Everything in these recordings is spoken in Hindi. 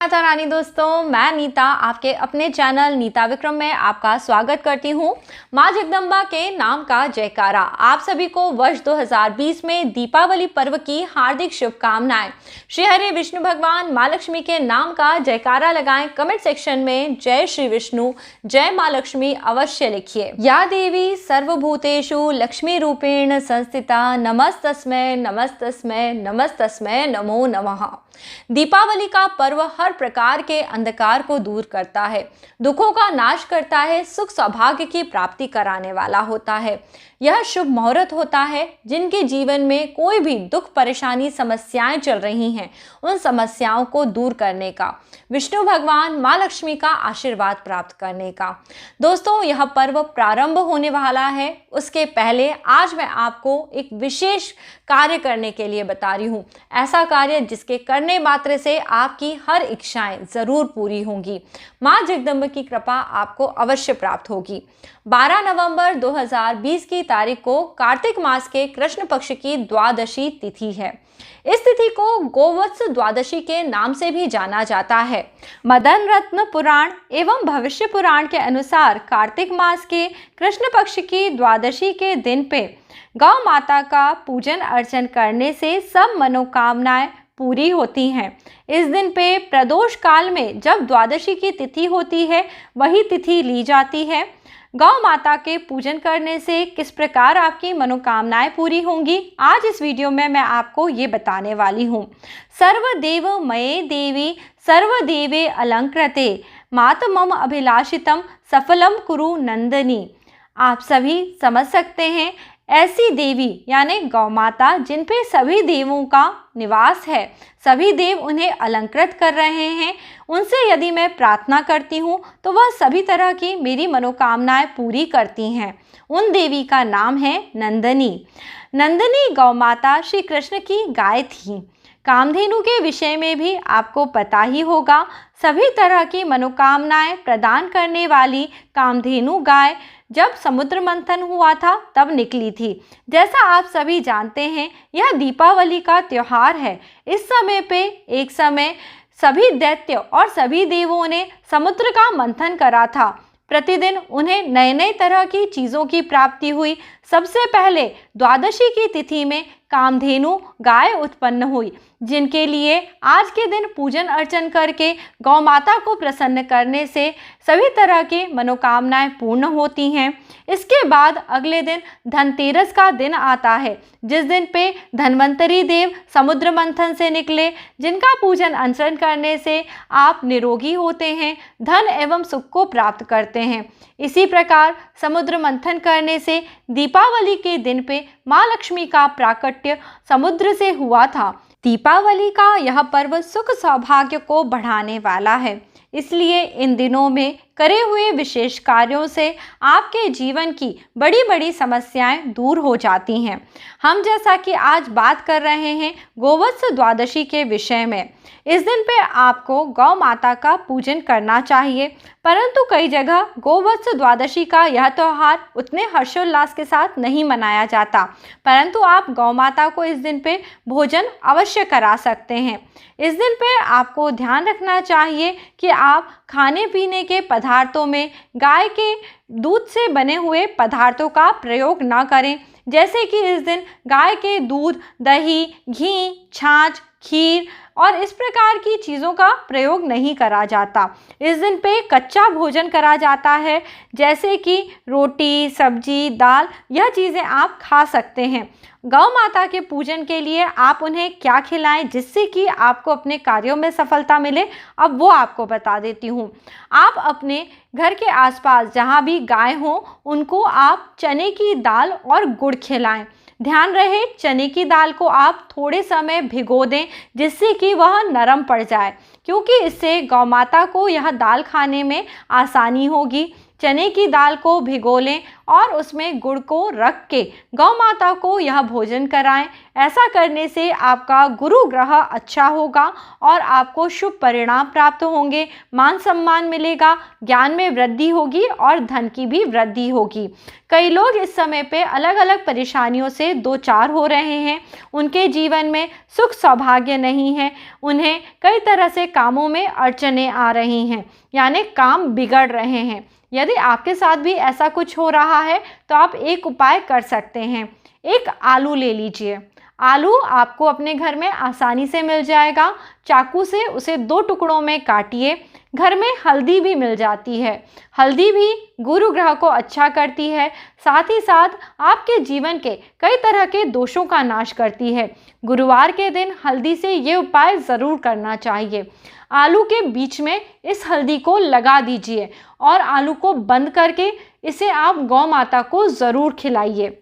माता रानी दोस्तों, मैं नीता आपके अपने चैनल नीता विक्रम में आपका स्वागत करती हूँ। माँ जगदम्बा के नाम का जयकारा। आप सभी को वर्ष 2020 में दीपावली पर्व की हार्दिक शुभकामनाएं। श्री हरि विष्णु भगवान माँ लक्ष्मी के नाम का जयकारा लगाएं। कमेंट सेक्शन में जय श्री विष्णु, जय माँ लक्ष्मी अवश्य लिखिए। या देवी सर्वभूतेषु लक्ष्मी रूपेण संस्थिता नमस्तस्मै नमस्तस्मै नमस्तस्मै नमो नमः। दीपावली का पर्व हर प्रकार के अंधकार को दूर करता है, दुखों का नाश करता है, सुख सौभाग्य की प्राप्ति कराने वाला होता है। यह शुभ मुहूर्त होता है जिनके जीवन में कोई भी दुख परेशानी समस्याएं चल रही हैं, उन समस्याओं को दूर करने का, विष्णु भगवान माँ लक्ष्मी का आशीर्वाद प्राप्त करने का। दोस्तों, यह पर्व प्रारंभ होने वाला है, उसके पहले आज मैं आपको एक विशेष कार्य करने के लिए बता रही हूँ। ऐसा कार्य जिसके करने मात्र से आपकी हर इच्छाएं जरूर पूरी होंगी। माँ जगदम्बा की कृपा आपको अवश्य प्राप्त होगी। 12 नवंबर 2020 की तारीख को कार्तिक मास के कृष्ण पक्ष की द्वादशी तिथि है। इस तिथि को गोवत्स द्वादशी के नाम से भी जाना जाता है। मदन रत्न पुराण एवं भविष्य पुराण के अनुसार कार्तिक मास के कृष्ण पक्ष की द्वादशी के दिन पे गौ माता का पूजन अर्चन करने से सब मनोकामनाएं पूरी होती हैं। इस दिन पे प्रदोष काल में जब द्वादशी की तिथि होती है, वही तिथि ली जाती है। गौ माता के पूजन करने से किस प्रकार आपकी मनोकामनाएं पूरी होंगी, आज इस वीडियो में मैं आपको ये बताने वाली हूँ। सर्वदेव मये देवी सर्वदेवे अलंकृते मात मम अभिलाषितम सफलम कुरु नंदनी। आप सभी समझ सकते हैं, ऐसी देवी यानी गौ माता जिन पे सभी देवों का निवास है, सभी देव उन्हें अलंकृत कर रहे हैं, उनसे यदि मैं प्रार्थना करती हूँ तो वह सभी तरह की मेरी मनोकामनाएं पूरी करती हैं। उन देवी का नाम है नंदनी। नंदनी गौ माता श्री कृष्ण की गाय थी। कामधेनु के विषय में भी आपको पता ही होगा। सभी तरह की मनोकामनाएं प्रदान करने वाली कामधेनु गाय जब समुद्र मंथन हुआ था तब निकली थी। जैसा आप सभी जानते हैं, यह दीपावली का त्योहार है। इस समय पे एक समय सभी दैत्य और सभी देवों ने समुद्र का मंथन करा था। प्रतिदिन उन्हें नए नए तरह की चीज़ों की प्राप्ति हुई। सबसे पहले द्वादशी की तिथि में कामधेनु गाय उत्पन्न हुई, जिनके लिए आज के दिन पूजन अर्चन करके गौ माता को प्रसन्न करने से सभी तरह की मनोकामनाएं पूर्ण होती हैं। इसके बाद अगले दिन धनतेरस का दिन आता है, जिस दिन पे धन्वंतरी देव समुद्र मंथन से निकले, जिनका पूजन अर्चन करने से आप निरोगी होते हैं, धन एवं सुख को प्राप्त करते हैं। इसी प्रकार समुद्र मंथन करने से दीपावली के दिन पे माँ लक्ष्मी का प्राकट्य समुद्र से हुआ था। दीपावली का यह पर्व सुख सौभाग्य को बढ़ाने वाला है, इसलिए इन दिनों में करे हुए विशेष कार्यों से आपके जीवन की बड़ी बड़ी समस्याएं दूर हो जाती हैं। हम जैसा कि आज बात कर रहे हैं गोवत्स द्वादशी के विषय में। इस दिन पे आपको गौ माता का पूजन करना चाहिए, परंतु कई जगह गोवत्स द्वादशी का यह त्यौहार उतने हर्षोल्लास के साथ नहीं मनाया जाता, परंतु आप गौ माता को इस दिन पे भोजन अवश्य करा सकते हैं। इस दिन पे आपको ध्यान रखना चाहिए कि आप खाने पीने के पदार्थों में गाय के दूध से बने हुए पदार्थों का प्रयोग न करें। जैसे कि इस दिन गाय के दूध, दही, घी, छाछ, खीर और इस प्रकार की चीज़ों का प्रयोग नहीं करा जाता। इस दिन पे कच्चा भोजन करा जाता है, जैसे कि रोटी, सब्जी, दाल, यह चीज़ें आप खा सकते हैं। गौ माता के पूजन के लिए आप उन्हें क्या खिलाएं जिससे कि आपको अपने कार्यों में सफलता मिले, अब वो आपको बता देती हूँ। आप अपने घर के आसपास जहाँ भी गाय हो, उनको आप चने की दाल और गुड़ खिलाएं। ध्यान रहे, चने की दाल को आप थोड़े समय भिगो दें जिससे कि वह नरम पड़ जाए, क्योंकि इससे गौ माता को यह दाल खाने में आसानी होगी। चने की दाल को भिगो लें और उसमें गुड़ को रख के गौ माता को यह भोजन कराएं। ऐसा करने से आपका गुरु ग्रह अच्छा होगा और आपको शुभ परिणाम प्राप्त होंगे, मान सम्मान मिलेगा, ज्ञान में वृद्धि होगी और धन की भी वृद्धि होगी। कई लोग इस समय पे अलग अलग परेशानियों से दो चार हो रहे हैं। उनके जीवन में सुख सौभाग्य नहीं है, उन्हें कई तरह से कामों में अड़चनें आ रही हैं, यानी काम बिगड़ रहे हैं। यदि आपके साथ भी ऐसा कुछ हो रहा है तो आप एक उपाय कर सकते हैं। एक आलू ले लीजिए। आलू आपको अपने घर में आसानी से मिल जाएगा। चाकू से उसे 2 टुकड़ों में काटिए। घर में हल्दी भी मिल जाती है। हल्दी भी गुरु ग्रह को अच्छा करती है, साथ ही साथ आपके जीवन के कई तरह के दोषों का नाश करती है। गुरुवार के दिन हल्दी से ये उपाय ज़रूर करना चाहिए। आलू के बीच में इस हल्दी को लगा दीजिए और आलू को बंद करके इसे आप गौ माता को ज़रूर खिलाइए।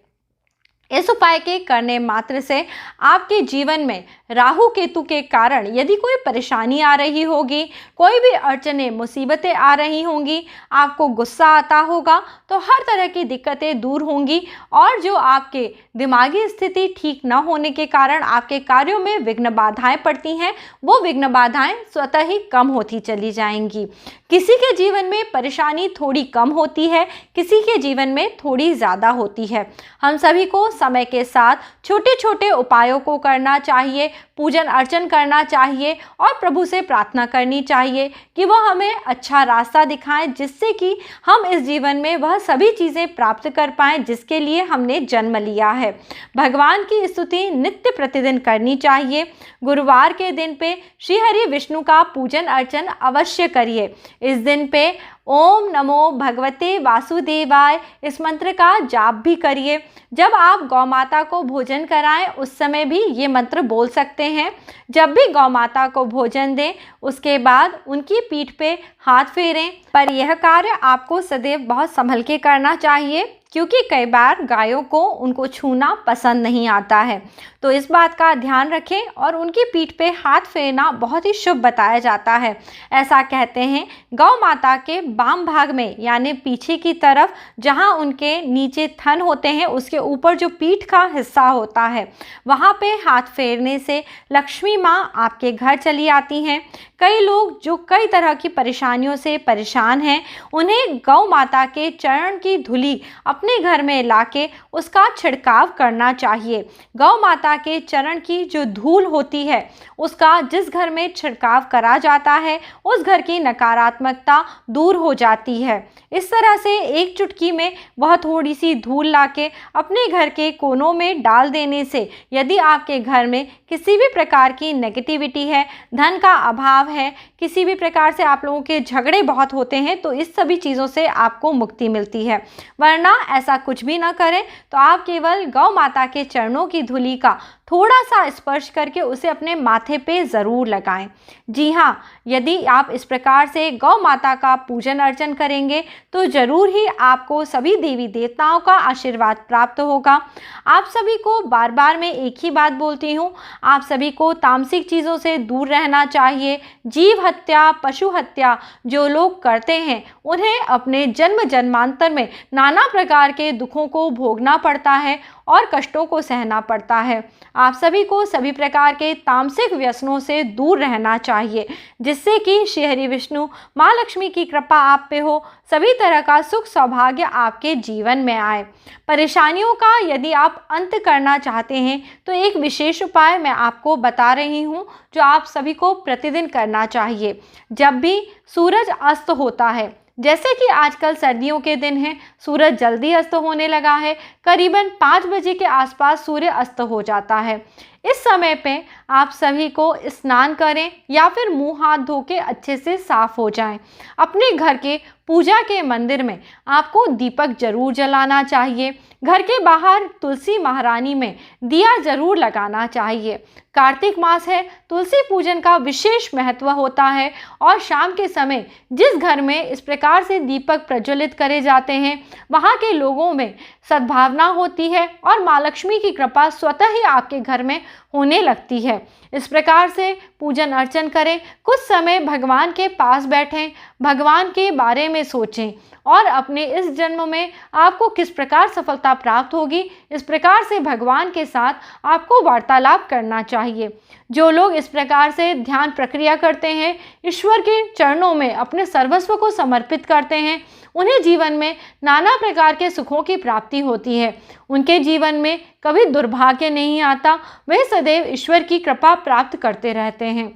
इस उपाय के करने मात्र से आपके जीवन में राहु केतु के कारण यदि कोई परेशानी आ रही होगी, कोई भी अड़चनें मुसीबतें आ रही होंगी, आपको गुस्सा आता होगा, तो हर तरह की दिक्कतें दूर होंगी और जो आपके दिमागी स्थिति ठीक न होने के कारण आपके कार्यों में विघ्न बाधाएं पड़ती हैं, वो विघ्न बाधाएं स्वतः ही कम होती चली जाएंगी। किसी के जीवन में परेशानी थोड़ी कम होती है, किसी के जीवन में थोड़ी ज़्यादा होती है। हम सभी को समय के साथ छोटे छोटे उपायों को करना चाहिए, पूजन अर्चन करना चाहिए और प्रभु से प्रार्थना करनी चाहिए कि वह हमें अच्छा रास्ता दिखाएं, जिससे कि हम इस जीवन में वह सभी चीज़ें प्राप्त कर पाएं जिसके लिए हमने जन्म लिया है। भगवान की स्तुति नित्य प्रतिदिन करनी चाहिए। गुरुवार के दिन पे श्री हरि विष्णु का पूजन अर्चन अवश्य करिए। इस दिन पे ओम नमो भगवते वासुदेवाय इस मंत्र का जाप भी करिए। जब आप गौ माता को भोजन कराएं उस समय भी ये मंत्र बोल सकते हैं। जब भी गौ माता को भोजन दें उसके बाद उनकी पीठ पे हाथ फेरें, पर यह कार्य आपको सदैव बहुत संभल के करना चाहिए, क्योंकि कई बार गायों को उनको छूना पसंद नहीं आता है। तो इस बात का ध्यान रखें और उनकी पीठ पे हाथ फेरना बहुत ही शुभ बताया जाता है। ऐसा कहते हैं गौ माता के वाम भाग में, यानी पीछे की तरफ, जहां उनके नीचे थन होते हैं उसके ऊपर जो पीठ का हिस्सा होता है, वहां पे हाथ फेरने से लक्ष्मी माँ आपके घर चली आती हैं। कई लोग जो कई तरह की परेशानियों से परेशान हैं, उन्हें गौ माता के चरण की धूली अपने घर में लाके उसका छिड़काव करना चाहिए। गौ माता के चरण की जो धूल होती है उसका जिस घर में छिड़काव करा जाता है उस घर की नकारात्मकता दूर हो जाती है। इस तरह से एक चुटकी में वह थोड़ी सी धूल लाके अपने घर के कोनों में डाल देने से यदि आपके घर में किसी भी प्रकार की नेगेटिविटी है, धन का अभाव है, किसी भी प्रकार से आप लोगों के झगड़े बहुत होते हैं, तो इस सभी चीज़ों से आपको मुक्ति मिलती है। वरना ऐसा कुछ भी ना करें तो आप केवल गौ माता के चरणों की धूली का थोड़ा सा स्पर्श करके उसे अपने माथे पे ज़रूर लगाएं। जी हाँ, यदि आप इस प्रकार से गौ माता का पूजन अर्चन करेंगे तो ज़रूर ही आपको सभी देवी देवताओं का आशीर्वाद प्राप्त होगा। आप सभी को बार बार मैं एक ही बात बोलती हूँ, आप सभी को तामसिक चीज़ों से दूर रहना चाहिए। जीव हत्या, पशु हत्या जो लोग करते हैं उन्हें अपने जन्म जन्मांतर में नाना प्रकार के दुखों को भोगना पड़ता है और कष्टों को सहना पड़ता है। आप सभी को सभी प्रकार के तामसिक व्यसनों से दूर रहना चाहिए, जिससे कि श्री हरि विष्णु माँ लक्ष्मी की कृपा आप पे हो, सभी तरह का सुख सौभाग्य आपके जीवन में आए। परेशानियों का यदि आप अंत करना चाहते हैं तो एक विशेष उपाय मैं आपको बता रही हूँ जो आप सभी को प्रतिदिन करना चाहिए। जब भी सूरज अस्त होता है, जैसे कि आजकल सर्दियों के दिन हैं, सूरज जल्दी अस्त होने लगा है, करीबन 5 बजे के आसपास सूर्य अस्त हो जाता है। इस समय पे आप सभी को स्नान करें या फिर मुंह हाथ धो के अच्छे से साफ हो जाएं। अपने घर के पूजा के मंदिर में आपको दीपक जरूर जलाना चाहिए। घर के बाहर तुलसी महारानी में दिया जरूर लगाना चाहिए। कार्तिक मास है, तुलसी पूजन का विशेष महत्व होता है और शाम के समय जिस घर में इस प्रकार से दीपक प्रज्वलित करे जाते हैं वहाँ के लोगों में सद्भावना होती है और माँ लक्ष्मी की कृपा स्वतः ही आपके घर में होने लगती है। इस प्रकार से पूजन अर्चन करें, कुछ समय भगवान के पास बैठें, भगवान के बारे में सोचें और अपने इस जन्म में आपको किस प्रकार सफलता प्राप्त होगी, इस प्रकार से भगवान के साथ आपको वार्तालाप करना चाहिए। जो लोग इस प्रकार से ध्यान प्रक्रिया करते हैं, ईश्वर के चरणों में अपने सर्वस्व को समर्पित करते हैं, उन्हें जीवन में नाना प्रकार के सुखों की प्राप्ति होती है। उनके जीवन में कभी दुर्भाग्य नहीं आता, वे सदैव ईश्वर की कृपा प्राप्त करते रहते हैं।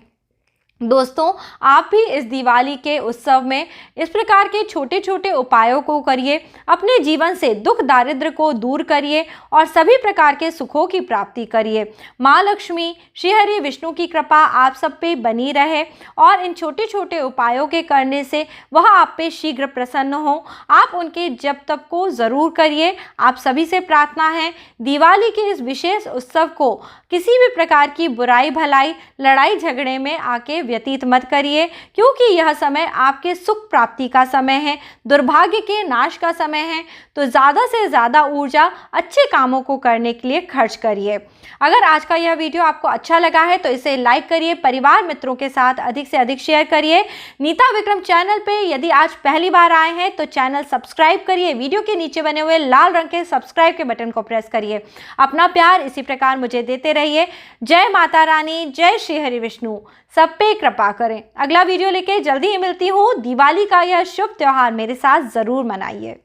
दोस्तों, आप भी इस दिवाली के उत्सव में इस प्रकार के छोटे छोटे उपायों को करिए, अपने जीवन से दुख दारिद्र्य को दूर करिए और सभी प्रकार के सुखों की प्राप्ति करिए। माँ लक्ष्मी, श्री हरि विष्णु की कृपा आप सब पे बनी रहे और इन छोटे छोटे उपायों के करने से वह आप पे शीघ्र प्रसन्न हो। आप उनके जप तप को ज़रूर करिए। आप सभी से प्रार्थना है, दिवाली के इस विशेष उत्सव को किसी भी प्रकार की बुराई भलाई, लड़ाई झगड़े में आके व्यतीत मत करिए, क्योंकि यह समय आपके सुख प्राप्ति का समय है, दुर्भाग्य के नाश का समय है। तो ज़्यादा से ज़्यादा ऊर्जा अच्छे कामों को करने के लिए खर्च करिए। अगर आज का यह वीडियो आपको अच्छा लगा है तो इसे लाइक करिए, परिवार मित्रों के साथ अधिक से अधिक शेयर करिए। नीता विक्रम चैनल पे यदि आज पहली बार आए हैं तो चैनल सब्सक्राइब करिए, वीडियो के नीचे बने हुए लाल रंग के सब्सक्राइब के बटन को प्रेस करिए। अपना प्यार इसी प्रकार मुझे देते रहिए। जय माता रानी, जय श्री हरि विष्णु, सब पे कृपा करें। अगला वीडियो लेके जल्दी ही मिलती हूँ। दिवाली का यह शुभ त्योहार मेरे साथ ज़रूर मनाइए।